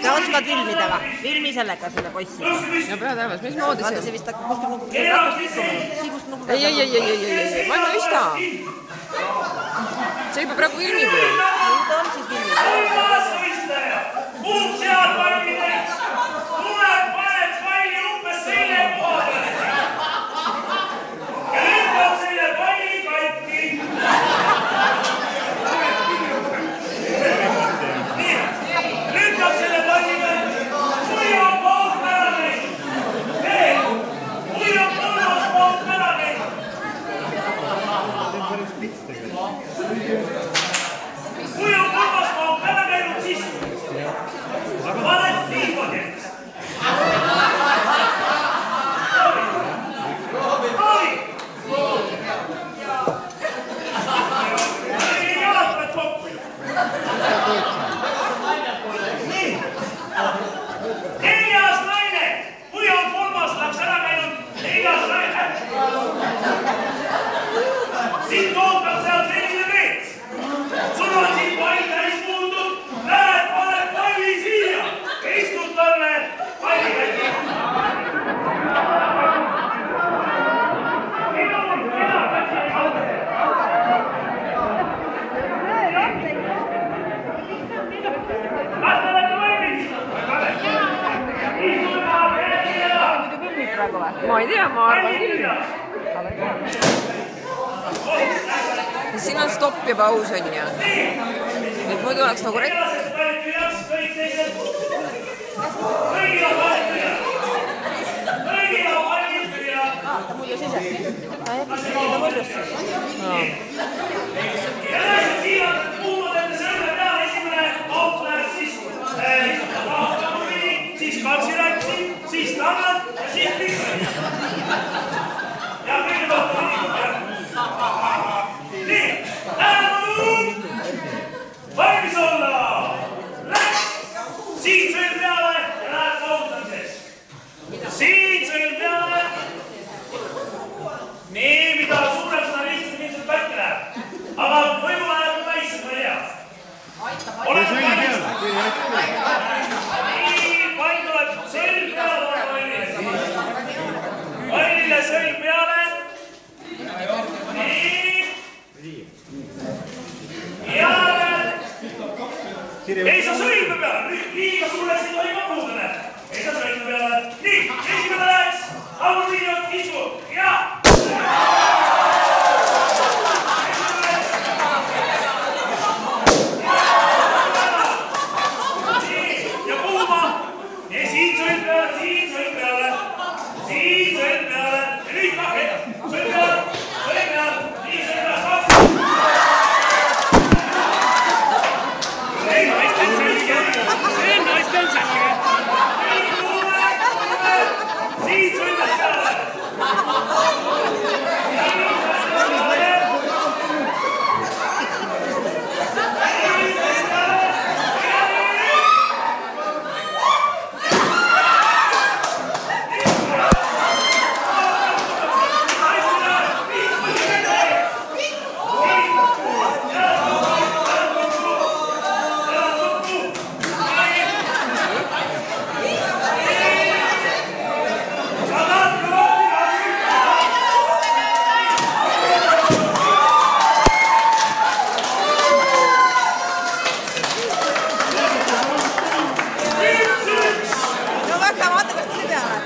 Sa oskad filmida või? Filmi sellega selle poissi. No praegu mismoodi see? Vaata, see vist hakkab kuskil nugu. Ei, ma ei mõista. See juba praegu ilmib ju. Ta on siis filmid. Muud seadvalmine! Tuleb paned palli umbes selle koha peale. Ja lükkab selle palli katki. Nii, lükkab selle palli katki. Kui on pool ära käinud. Kui on kolmas pool ära käinud. Kui on kolmas pool ära käinud, siis paned niimoodi. Neljas naine, kui on kolmas läks ära käinud, neljas naine. Siit ootab seal selline mees. Sul on siin pall täis puutud, lähed, paned palli siia ja istud talle palli kätte. Ma ei tea, ma arvan küll. Siin on stopp ja paus on ju. Nüüd muidu oleks nagu rekk. Ta muljus ise. Ta jättis seda muljus. Ja näed, siin on kuumad sõrme peal esimene auto läheb siis kaksiratsi, siis tagant ja siis pissi. Ja kõigepealt on nii, tähelepanu! Valmis olla! Läks! Siin sõlm peale ja läheb kaudamiseks. Siin sõlm peale. Nii, mida suurem seda lihtsalt ilmselt pätti läheb. Aga võib-olla läheb ka väiksem, ma ei tea. Oled valmis? Nii, pall tuleb sõlm peale. Pallile sõlm peale. Nii. Ja ei saa sõlme peale. Liiga suureks ei tohi kapuda, näed. Ei saa sõlme peale. Nii, esimene läheks. Aul Liiot, isku. Ja. No vaata, kas tuli peale.